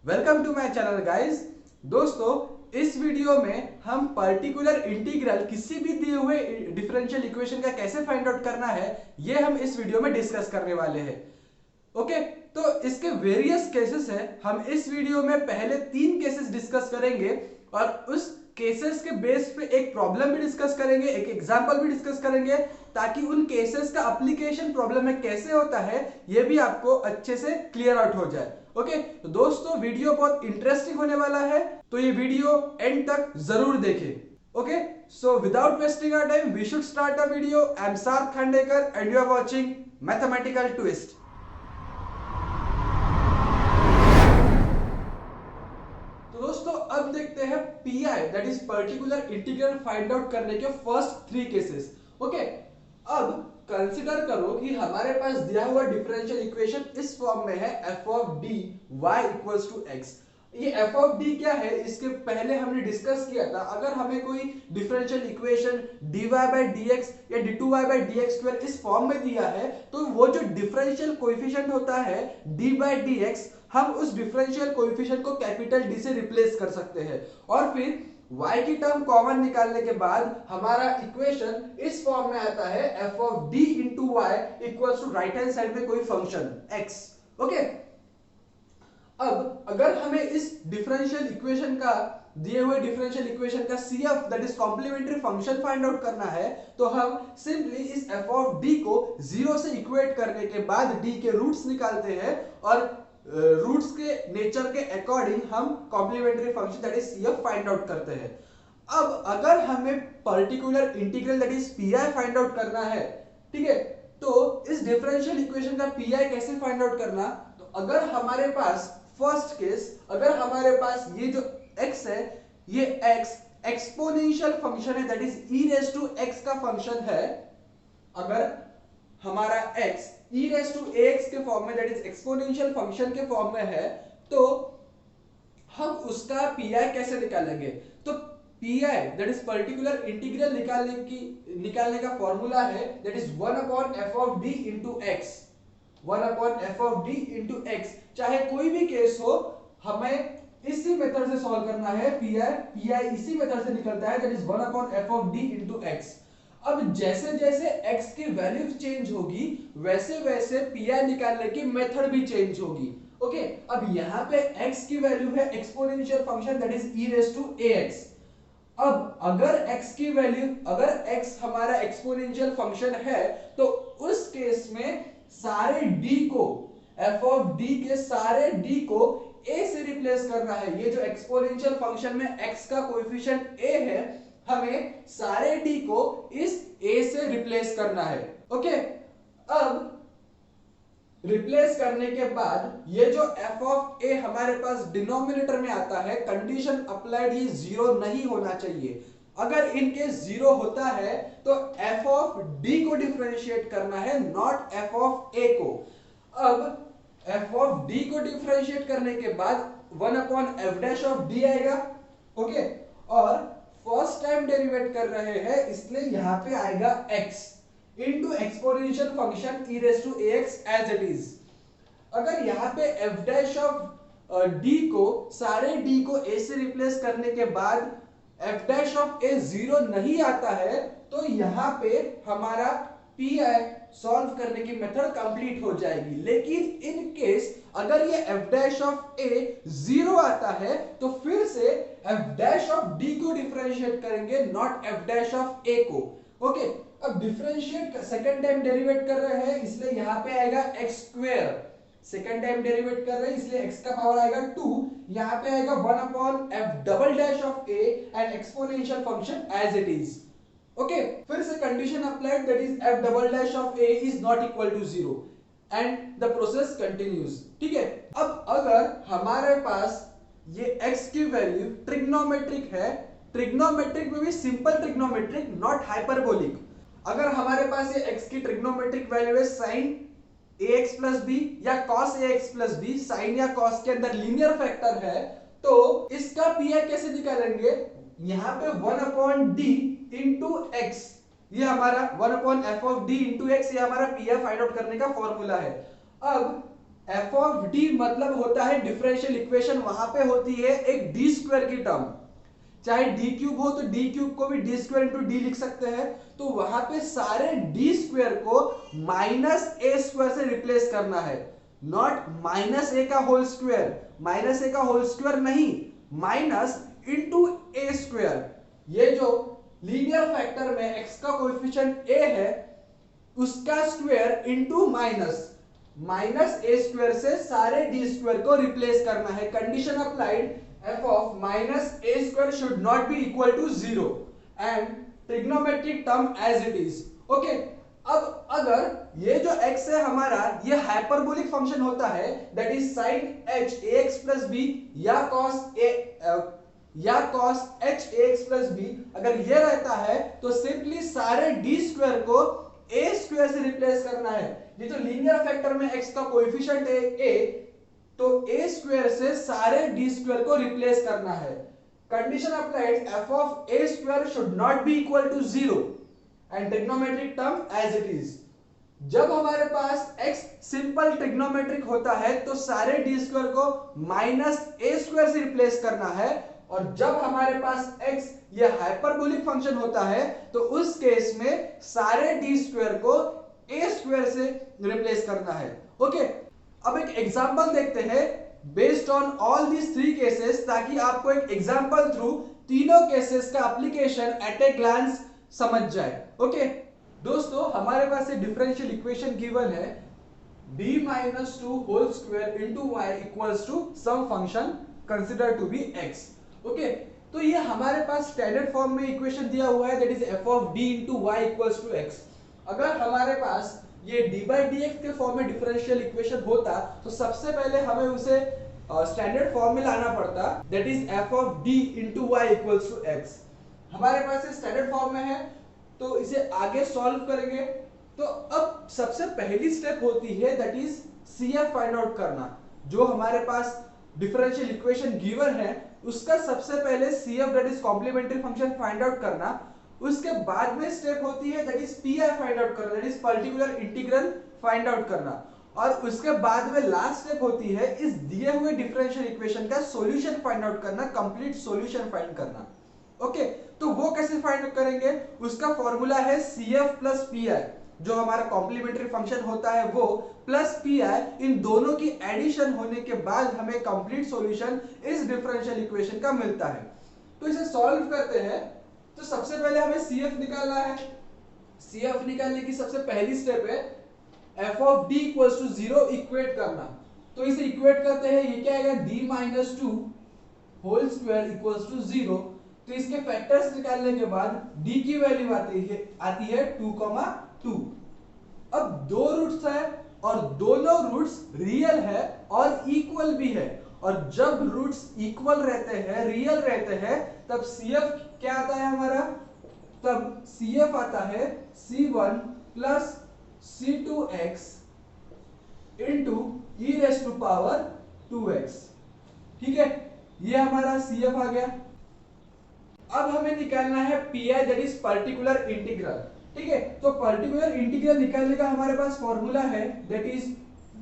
Welcome to my channel guys. दोस्तों, इस video में हम पर्टिकुलर इंटीग्रल किसी भी दिए हुए डिफरेंशियल इक्वेशन का कैसे फाइंड आउट करना है, ये हम इस वीडियो में डिस्कस करने वाले हैं। ओके, तो इसके वेरियस केसेस हैं। हम इस वीडियो में पहले 3 केसेस डिस्कस करेंगे और उस केसेस के बेस पे एक प्रॉब्लम भी डिस्कस करेंगे, एक एग्जांपल भी डिस्कस करेंगे, ताकि उन केसेस का एप्लीकेशन प्रॉब्लम में कैसे होता है ये भी आपको अच्छे से क्लियर आउट हो जाए। ओके, तो दोस्तों वीडियो बहुत इंटरेस्टिंग होने वाला है, तो ये वीडियो एंड तक जरूर देखें। Okay, so without wasting our time we should start the video. I am Sarth Khandekar and you are watching mathematical twist. तो दोस्तों अब देखते हैं PI, that is particular integral find out करने के फर्स्ट 3 केसेस। ओके, अब कंसीडर करो कि हमारे पास दिया हुआ डिफरेंशियल इक्वेशन इस फॉर्म में है f of d y equals to x. ये एफ ऑफ डी क्या है, इसके पहले हमने डिस्कस किया था। अगर हमें कोई differential equation dy by dx या d2y बाय dx स्क्वायर इस फॉर्म में दिया है, तो वो जो डिफरेंशियल कोएफिशिएंट होता है d बाय dx, हम उस डिफरेंशियल कोएफिशिएंट को कैपिटल D से रिप्लेस कर सकते हैं और फिर y की टर्म कॉमन निकालने के बाद हमारा इक्वेशन इस फॉर्म में आता है f of d into y equals to right hand side में कोई फंक्शन x। ओके, अब अगर हमें इस डिफरेंशियल इक्वेशन का दिए हुए डिफरेंशियल इक्वेशन का CF that is complementary function find out करना है, तो हम सिंपली इस f ऑफ d को 0 से इक्वेट करने के बाद d के रूट्स निकालते हैं और रूट्स के नेचर के अकॉर्डिंग हम complementary function that is CF find out करते हैं। अब अगर हमें particular integral that is PI find out करना है, ठीक है, तो इस डिफरेंशियल इक्वेशन का PI कैसे फाइंड आउट करना, तो अगर हमारे पास फर्स्ट केस, अगर हमारे पास ये जो x है, ये x एक्सपोनेंशियल फंक्शन है, that is e raise to x का फंक्शन है। अगर हमारा x e raise to ax के फॉर्म में, दैट इज एक्सपोनेंशियल फंक्शन के फॉर्म में है, तो हम उसका PI कैसे निकालेंगे? तो PI that is particular integral निकालने का फॉर्मूला है, that is 1 upon f of d into x। 1 upon f of d into x, चाहे कोई भी केस हो, हमें इसी मेथड से सॉल्व करना है। PI इसी मेथड से निकलता है, that is 1 upon f of d into x। अब जैसे जैसे x की वैल्यू चेंज होगी, वैसे वैसे PI निकालने की मेथड भी चेंज होगी। ओके, अब यहाँ पे x की वैल्यू है exponential function that is e raise to ax। अब अगर x की वैल्यू, अगर x हमारा एक्सपोनेंशियल फंक्शन है, तो उस केस में सारे d को, f ऑफ d के सारे d को a से रिप्लेस करना है। ये जो एक्सपोनेंशियल फंक्शन में x का कोएफिशिएंट a है, हमें सारे d को इस a से रिप्लेस करना है। ओके, अब रिप्लेस करने के बाद ये जो f ऑफ a हमारे पास डिनोमिनेटर में आता है, कंडीशन अप्लाइड, ये 0 नहीं होना चाहिए। अगर इनके 0 होता है तो f ऑफ d को डिफरेंशिएट करना है, नॉट f ऑफ a को। अब f ऑफ d को डिफरेंशिएट करने के बाद 1 upon f dash of d आएगा। ओके, और फर्स्ट टाइम डेरिवेट कर रहे हैं, इसलिए यहां पे आएगा x into exponential function e raise to ax as it is. अगर यहां पे f डैश ऑफ d को, सारे d को a से रिप्लेस करने के बाद f डैश ऑफ a 0 नहीं आता है, तो यहां पे हमारा PI सॉल्व करने की मेथड कंप्लीट हो जाएगी। लेकिन इन केस अगर ये f डैश ऑफ a 0 आता है, तो फिर से f डैश ऑफ d को डिफरेंशिएट करेंगे, not f dash of a को। ओके, अब डिफरेंशिएट सेकंड टाइम डेरिवेट कर रहे हैं, इसलिए यहां पे आएगा x square. Second time derivate कर रहे हैं, इसलिए x का पावर आएगा 2। यहां पे आएगा 1 upon f double dash of a and exponential function as it is. Okay, फिर से condition applied, that is f double dash of a is not equal to 0 and the process continues. ठीक है, अब अगर हमारे पास ये x की value trigonometric है, ट्रिग्नोमेट्रिक में भी सिंपल ट्रिग्नोमेट्रिक, नॉट हाइपरबोलिक। अगर हमारे पास ये x की ट्रिग्नोमेट्रिक वैल्यू है sin ax प्लस बी या cos ax plus b, sine या cos के अंदर लीनियर फैक्टर है, तो इसका PI कैसे निकालेंगे? यहां पे 1 अपॉन d इंटू x, ये हमारा 1 upon f of d into x, ये हमारा PI फाइंड आउट करने का फॉर्मूला है। अब एफ ऑफ डी मतलब होता है डिफरेंशियल इक्वेशन, वहां पे होती है एक डी स्क्वायर की टर्म, चाहे डी क्यूब हो तो डी क्यूब को भी डी स्क्वायर इंटू डी लिख सकते हैं, तो वहां पे सारे डी स्क्वायर को माइनस ए स्क्वायर से रिप्लेस करना है, नॉट माइनस ए का होल स्क्वायर, माइनस ए का होल स्क्वायर नहीं, माइनस इंटू ए स्क्वायर। ये जो लीनियर फैक्टर में x का कोएफिशिएंट a है उसका स्क्वायर इंटू माइनस माइनस ए स्क्वायर से सारे डी स्क्वायर को रिप्लेस करना है। Condition applied, f of minus a square should not be equal to 0 and trigonometric term as it is. Okay, अब अगर ये जो x है हमारा ये हाइपरबोलिक फंक्शन होता है that is sin h ax plus b या cos h ax plus b, अगर ये रहता है तो सिंपली सारे d स्क्वायर को a स्क्वायर से रिप्लेस करना है। ये जो लीनियर फैक्टर में x का कोएफिशिएंट है a, तो a स्क्वायर से सारे d स्क्वायर को रिप्लेस करना है। Condition applied, f of a square should not be equal to 0 and trigonometric term as it is. जब हमारे पास x सिंपल ट्रिग्नोमेट्रिक होता है तो सारे d स्क्वायर को माइनस a स्क्वायर से रिप्लेस करना है, और जब हमारे पास x ये हाइपरबोलिक फंक्शन होता है तो उस केस में सारे d स्क्वायर को a स्क्वायर से रिप्लेस करना है। ओके, अब एक एग्जांपल देखते हैं based on all these three cases, ताकि आपको एक एग्जांपल थ्रू तीनों केसेस का एप्लीकेशन एट ए ग्लांस समझ जाए। ओके दोस्तों, हमारे पास एक डिफरेंशियल इक्वेशन गिवन है d minus 2 whole square into y equals to some function considered to be x। Okay, तो ये हमारे पास स्टैंडर्ड फॉर्म में इक्वेशन दिया हुआ है that is f of d into y equals to x। अगर हमारे पास ये d by dx के फॉर्म में डिफरेंशियल इक्वेशन होता तो सबसे पहले हमें उसे स्टैंडर्ड फॉर्म में लाना पड़ता that is f of d into y equals to x। हमारे पास ये स्टैंडर्ड फॉर्म में है तो इसे आगे सॉल्व करेंगे। तो अब सबसे पहली स्टेप होती है that is CF find out करना। जो हमारे पास डिफरेंशियल इक्वेशन गिवन है उसका सबसे पहले CF that is complementary function find out करना, उसके बाद में स्टेप होती है that is PI find out करना, that is particular integral find out करना, और उसके बाद में लास्ट स्टेप होती है इस दिए हुए डिफरेंशियल इक्वेशन का सॉल्यूशन फाइंड आउट करना, कंप्लीट सॉल्यूशन फाइंड करना। ओके, तो वो कैसे फाइंड आउट करेंगे, उसका फॉर्मूला है CF प्लस PI, जो हमारा कॉम्प्लीमेंट्री फंक्शन होता है वो प्लस PI, इन दोनों की एडिशन होने के बाद हमें कंप्लीट सॉल्यूशन इस डिफरेंशियल इक्वेशन का मिलता है। तो इसे सॉल्व करते हैं। तो सबसे पहले हमें CF निकालना है। CF निकालने की सबसे पहली स्टेप है f of d equals to 0 equate करना। तो इसे इक्वेट करते हैं, ये क्या आएगा d minus 2 whole square equals to 0। तो इसके फैक्टर्स निकालने के बाद d की वैल्यू आती है 2,2। अब दो रूट्स है और दोनों रूट्स रियल है और इक्वल भी है, और जब रूट्स इक्वल रहते हैं, रियल रहते हैं, तब CF क्या आता है हमारा, तब CF आता है C1 plus C2x into e raise to power 2x। ठीक है, ये हमारा CF आ गया। अब हमें निकालना है PI that is particular integral. ठीक है, तो पर्टिकुलर इंटीग्रल निकालने का हमारे पास फॉर्मूला है that is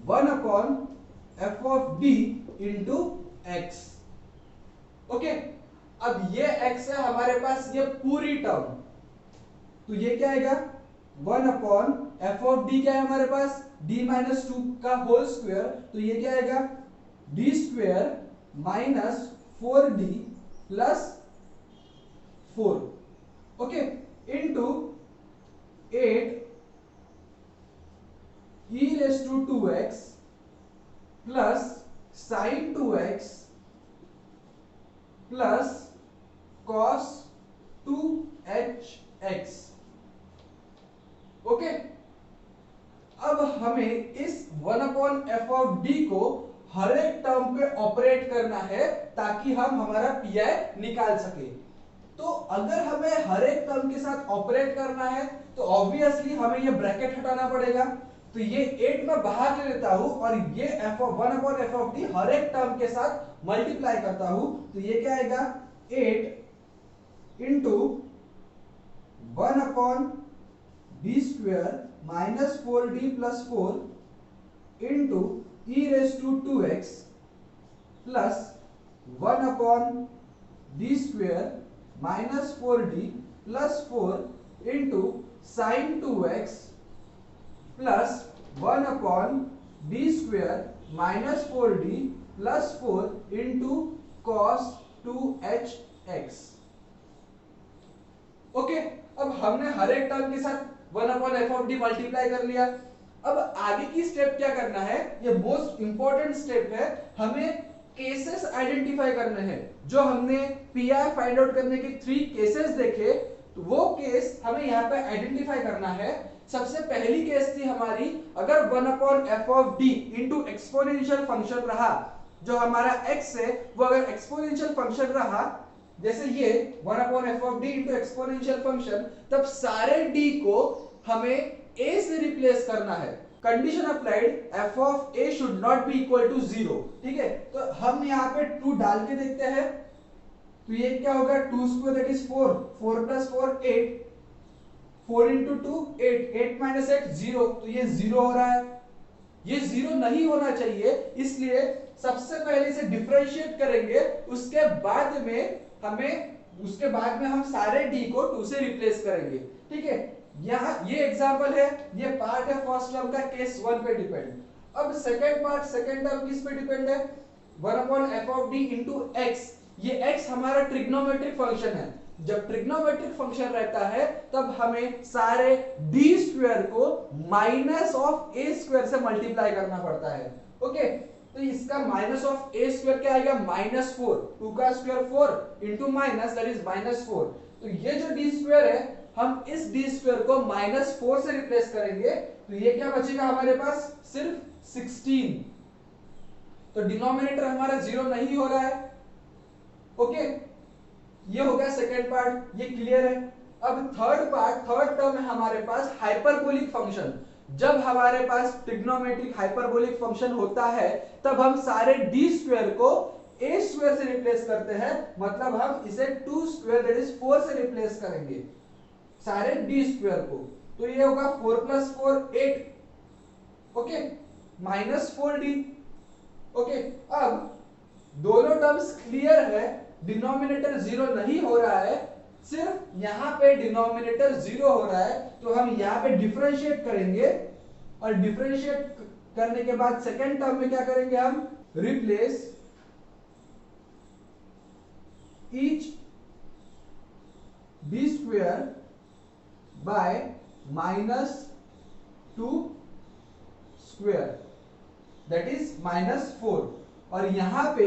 1 upon f of d into x। Okay, अब ये x है हमारे पास, ये पूरी टर्म, तो ये क्या आएगा 1 अपॉन f of d क्या है हमारे पास d minus 2 का होल स्क्वायर, तो ये क्या आएगा d square minus 4d plus 4। Okay, into 8 e raised to 2x plus sin 2x plus cos 2hx। Okay, अब हमें इस 1 अपॉन f ऑफ d को हर एक टर्म पे ऑपरेट करना है ताकि हम हमारा PI निकाल सके। तो अगर हमें हर एक टर्म के साथ ऑपरेट करना है तो ऑब्वियसली हमें ये ब्रैकेट हटाना पड़ेगा। तो ये 8 मैं बाहर ले लेता हूं और ये 1 अपॉन f ऑफ d हर एक टर्म के साथ मल्टीप्लाई करता हूं, तो ये क्या आएगा 8 into 1 upon d square minus 4d plus 4 into e raised to 2x plus 1 upon d square minus 4d plus 4 into sin 2x plus 1 upon d square minus 4d plus 4 into cos 2hx। Okay, अब हमने हर एक term के साथ 1 upon F of D multiply कर लिया। अब आगे की स्टेप क्या करना है, ये मोस्ट इंपॉर्टेंट स्टेप है, हमें केसेस आइडेंटिफाई करने हैं। जो हमने पीआई फाइंड आउट करने के 3 केसेस देखे, तो वो केस हमें यहाँ पे आइडेंटिफाई करना है। सबसे पहली केस थी हमारी, अगर 1 upon F of D into exponential function रहा, जो हमारा x है वो अगर एक्सपोनेंशियल फंक्शन रहा, जैसे ये 1 upon F of D into exponential function, तब सारे d को हमें a से रिप्लेस करना है। Condition applied, f of a should not be equal to 0। ठीक है, तो हम यहाँ पे 2 डाल के देखते हैं, तो ये क्या होगा, 2 square that is 4, 4 plus 4 8, 4 into 2 8, 8 minus 8 0, तो ये 0 हो रहा है। ये 0 नहीं होना चाहिए, इसलिए सबसे पहले इसे डिफरेंशिएट करेंगे, उसके बाद में हम सारे d को 2 से रिप्लेस करेंगे। ठीक है, यहाँ ये एग्जांपल है, ये पार्ट है फर्स्ट टर्म का, केस 1 पे डिपेंड। अब सेकंड पार्ट, सेकंड टर्म किस पे डिपेंड है, 1 upon F of D into x. ये x हमारा ट्रिग्नोमेट्रिक फंक्शन है। जब ट्रिग्नोमेट्रिक फंक्शन रहता है तब हमें सारे d स्क्वायर को माइनस ऑफ a स्क्वायर से मल्टीप्लाई करना पड़ता है। ओके, तो इसका माइनस ऑफ a स्क्वायर क्या आएगा, -4, 2 का square 4 into minus that is -4। तो ये जो d स्क्वायर है, हम इस d स्क्वायर को -4 से रिप्लेस करेंगे, तो ये क्या बचेगा हमारे पास, सिर्फ 16। तो डिनोमिनेटर हमारा 0 नहीं हो रहा है। ओके, ये हो गया सेकेंड पार्ट, ये क्लियर है। अब थर्ड पार्ट, थर्ड टर्म है हमारे पास हाइपरबोलिक फंक्शन। जब हमारे पास ट्रिग्नोमेट्रिक हाइपरबोलिक फंक्शन होता है, तब हम सारे d स्क्वायर को a स्क्वायर से रिप्लेस करते हैं, मतलब हम इसे 2 स्क्वायर दैट इज 4 से रिप्लेस करेंगे सारे d स्क्वायर को। तो ये होगा 4 plus 4 8, okay, minus 4d। Okay, अब दोनों टर्म्स क्लियर है, डिनोमिनेटर 0 नहीं हो रहा है, सिर्फ यहां पे डिनोमिनेटर 0 हो रहा है, तो हम यहां पे डिफरेंशिएट करेंगे, और डिफरेंशिएट करने के बाद सेकंड टर्म में क्या करेंगे, हम replace each d square by -2 square that is -4, और यहां पे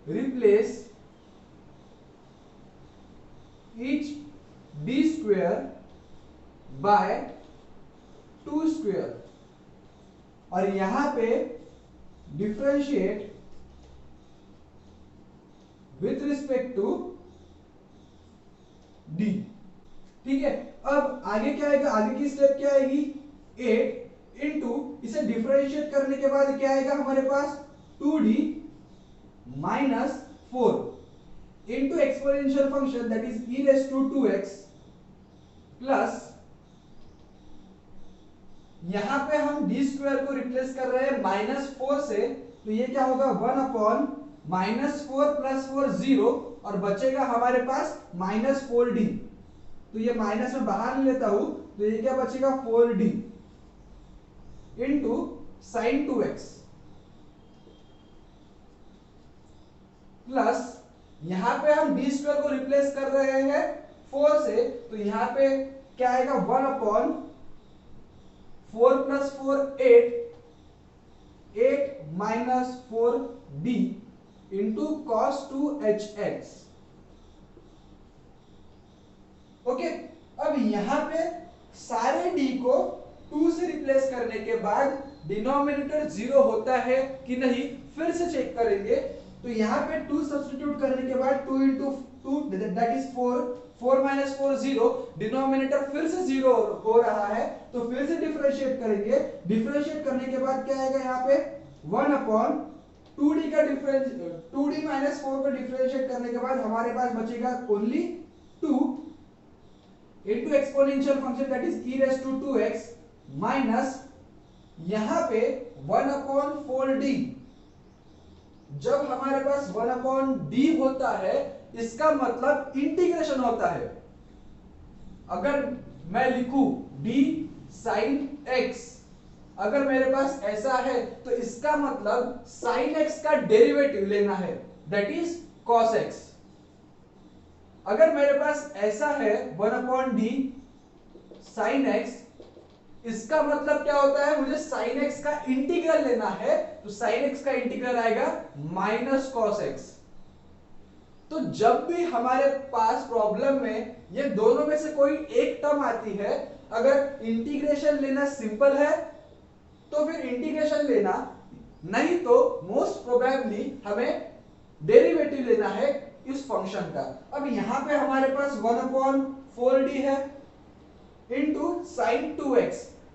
replace each d square by 2 square, और यहां पे differentiate with respect to d। ठीक है, अब आगे क्या आएगा, आगे की स्टेप क्या आएगी, 8 इंटू, इसे डिफरेंशिएट करने के बाद क्या आएगा हमारे पास, 2d minus 4 into exponential function that is e raised to 2x plus, यहां पे हम d स्क्वायर को रिप्लेस कर रहे हैं -4 से, तो ये क्या होगा, 1 अपॉन -4 प्लस 4 0, और बचेगा हमारे पास -4d। तो ये माइनस में बाहर ले लेता हूं, तो ये क्या बचेगा, 4d into sin 2x plus, यहां पे हम d स्क्वायर को रिप्लेस कर रहे हैं 4 से, तो यहां पे क्या आएगा, 1 upon 4 plus 4 8, 8 minus 4d into cos 2hx। Okay, अब यहां पे सारे d को 2 से रिप्लेस करने के बाद डिनोमिनेटर 0 होता है कि नहीं, फिर से चेक करेंगे। तो यहाँ पे 2 सब्स्टिट्यूट करने के बाद 2 into 2 that is 4, 4 minus 4 0, denominator फिर से 0 हो रहा है, तो फिर से डिफरेंशिएट करेंगे। डिफरेंशिएट करने के बाद क्या आएगा, यहाँ पे 1 अपॉन 2d का डिफरेंस, 2d माइनस 4 को डिफरेंशिएट करने के बाद हमारे पास बचेगा only 2 into exponential function that is e raised to 2x minus यहां पे 1/4d, जब हमारे पास 1/d होता है इसका मतलब इंटीग्रेशन होता है। अगर मैं लिखूं d sin x, अगर मेरे पास ऐसा है तो इसका मतलब sin x का डेरिवेटिव लेना है, दैट इज cos x। अगर मेरे पास ऐसा है 1/d sin x, इसका मतलब क्या होता है, मुझे sin x का इंटीग्रल लेना है, तो sin x का इंटीग्रल आएगा माइनस cos x। तो जब भी हमारे पास प्रॉब्लम में ये दोनों में से कोई एक टर्म आती है, अगर इंटीग्रेशन लेना सिंपल है तो फिर इंटीग्रेशन लेना, नहीं तो मोस्ट प्रोबेबली हमें डेरिवेटिव लेना है इस फंक्शन का। अब यहां पे हमारे पास 1/4d है इनटू sin 2x,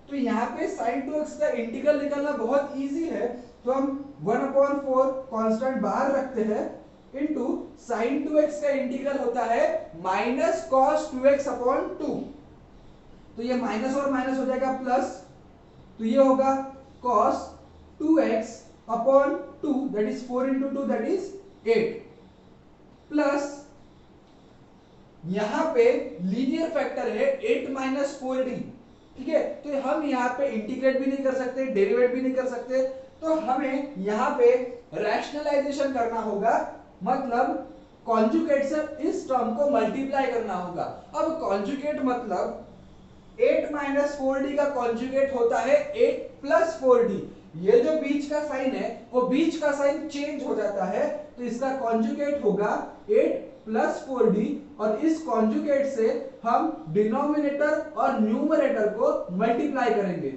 तो यहां पे sin 2x का इंटीग्रल निकालना बहुत इजी है, तो हम 1/4 कांस्टेंट बाहर रखते हैं इनटू sin 2x का इंटीग्रल होता है माइनस cos 2x अपॉन 2, तो ये माइनस और माइनस हो जाएगा प्लस, तो ये होगा cos 2x upon 2, that is 4 into 2 that is 8, plus यहां पे लीनियर फैक्टर है 8 माइनस 4d, ठीक है, तो हम यहां पे इंटीग्रेट भी नहीं कर सकते, डेरिवेट भी नहीं कर सकते, तो हमें यहां पे रैशनलाइजेशन करना होगा, मतलब कॉन्जुगेट से इस टर्म को मल्टीप्लाई करना होगा। अब कॉन्जुगेट मतलब 8 माइनस 4d का कॉन्जुगेट होता है 8 प्लस 4d, ये जो बीच का साइन है वो बीच का साइन चेंज हो जाता है, तो इसका कॉन्जुगेट होगा 8 प्लस 4d, और इस कॉन्जुगेट से हम डिनोमिनेटर और न्यूमरेटर को मल्टीप्लाई करेंगे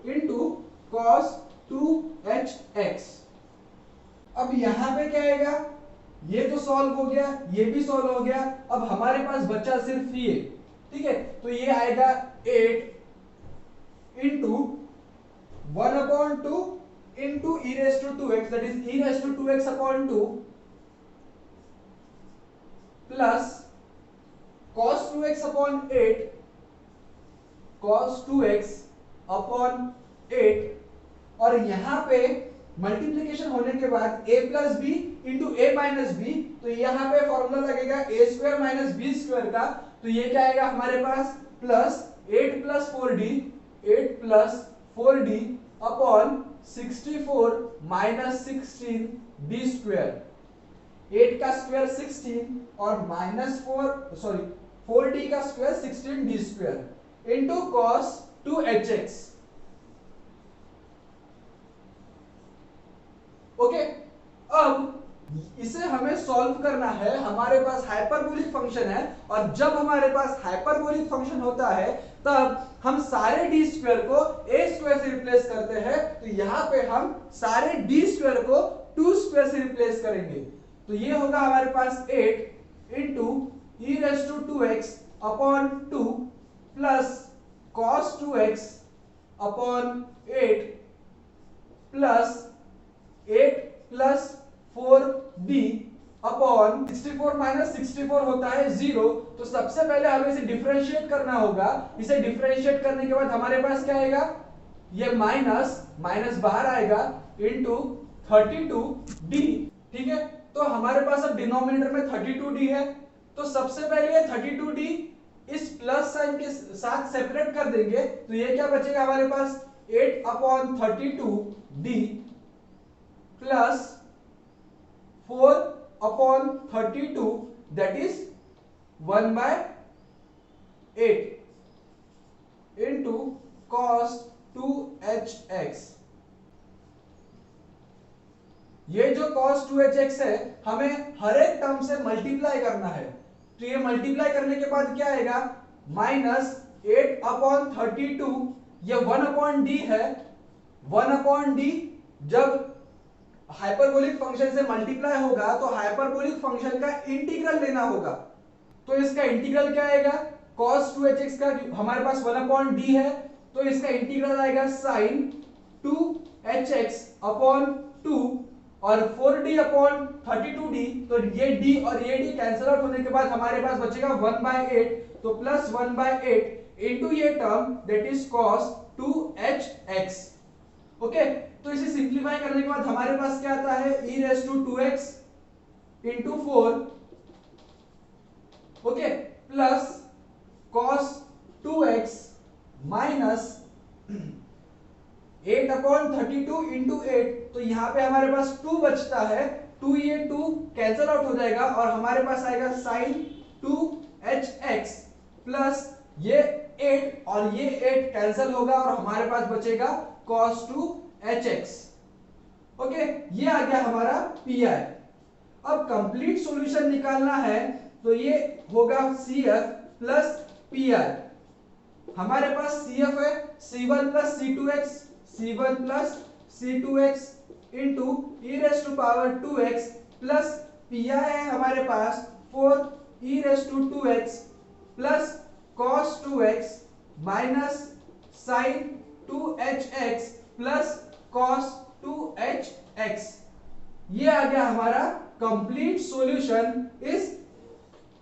इनटू cos 2hx। अब यहां पे क्या आएगा, ये तो सॉल्व हो गया, ये भी सॉल्व हो गया, अब हमारे पास बचा सिर्फ ये, ठीक है, तो ये आएगा 8 into 1/2 into e raised to 2x, that is e raised to 2x upon 2 plus cos 2x upon 8, cos 2x upon 8, और यहां पे मल्टीप्लिकेशन होने के बाद a plus b into a minus b, तो यहां पे फॉर्मूला लगेगा a square minus b square का, तो ये क्या आएगा हमारे पास plus 8 plus 4d, 8 plus 4d upon 64 minus 16 D square, 8 का स्क्वायर 16 और माइनस 4d का square 16 D square into cos 2hx। Okay, अब इसे हमें सॉल्व करना है, हमारे पास हाइपरबोलिक फंक्शन है, और जब हमारे पास हाइपरबोलिक फंक्शन होता है तब हम सारे डी स्क्वायर को ए स्क्वायर से रिप्लेस करते हैं, तो यहां पे हम सारे डी स्क्वायर को 2 स्क्वायर से रिप्लेस करेंगे, तो ये होगा हमारे पास 8 into e raise to 2x upon 2 plus cos 2x upon 8 plus 8 plus 4d upon 64 minus 64 होता है 0, तो सबसे पहले हमें इसे डिफरेंशिएट करना होगा, इसे डिफरेंशिएट करने के बाद हमारे पास क्या आएगा, ये माइनस माइनस बाहर आएगा इनटू 32d, ठीक है, तो हमारे पास अब डिनोमिनेटर में 32d है, तो सबसे पहले 32d इस प्लस साइन के साथ सेपरेट कर देंगे, तो ये क्या बचेगा हमारे पास 8 upon 32d plus 4 upon 32 that is 1/8 into cos 2hx। ये जो cos 2hx है हमें हर एक टर्म से मल्टीप्लाई करना है, तो ये मल्टीप्लाई करने के बाद क्या आएगा माइनस 8 अपॉन 32, ये 1/d है, 1/d जब हाइपरबोलिक फंक्शन से मल्टीप्लाई होगा तो हाइपरबोलिक फंक्शन का इंटीग्रल लेना होगा, तो इसका इंटीग्रल क्या आएगा, cos 2hx का हमारे पास 1/d है, तो इसका इंटीग्रल आएगा sin 2hx अपॉन 2 और 4d अपॉन 32d, तो ये d और ये d कैंसिल आउट होने के बाद हमारे पास बचेगा 1/8, तो प्लस 1/8 इनटू ये term that is cos 2hx। Okay, तो इसे सिंप्लीफाई करने के बाद हमारे पास क्या आता है, e raise to 2x into 4, okay, plus cos 2x minus 8/32 into 8। तो यहां पे हमारे पास 2 बचता है, 2 ये 2 कैंसिल आउट हो जाएगा और हमारे पास आएगा sin 2hx प्लस ये 8 और ये 8 कैंसिल होगा और हमारे पास बचेगा cos 2hx। ओके, ये आ गया हमारा pi। अब कंप्लीट सॉल्यूशन निकालना है तो ये होगा CF प्लस pi। हमारे पास CF है C1 plus C2x, C1 plus C2x into e raise to power 2x plus pi है हमारे पास 4 e raise to 2x plus cos 2x minus sin 2hx plus cos 2hx। ये आ गया हमारा complete solution इस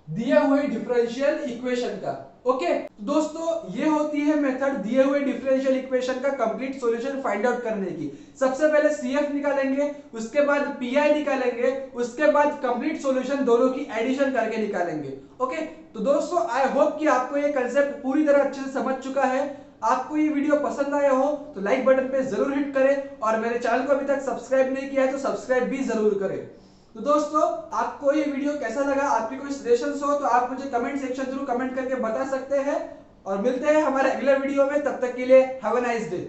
दिए हुए डिफरेंशियल इक्वेशन का। ओके दोस्तों, ये होती है मेथड दिए हुए डिफरेंशियल इक्वेशन का कंप्लीट सॉल्यूशन फाइंड आउट करने की। सबसे पहले CF निकालेंगे, उसके बाद PI निकालेंगे, उसके बाद कंप्लीट सॉल्यूशन दोनों की एडिशन करके निकालेंगे। ओके, तो दोस्तों आई होप कि आपको ये कांसेप्ट पूरी तरह अच्छे से समझ चुका है। आपको ये वीडियो पसंद आया हो तो लाइक बटन पे जरूर हिट करें और मेरे चैनल को अभी तक सब्सक्राइब नहीं किया है तो सब्सक्राइब भी जरूर करें। तो दोस्तों, आपको ये वीडियो कैसा लगा, आपकी कोई सजेशंस हो तो आप मुझे कमेंट सेक्शन जरूर कमेंट करके बता सकते हैं और मिलते हैं हमारे अगले वीडियो में। तब तक के लिए हैव अ नाइस डे।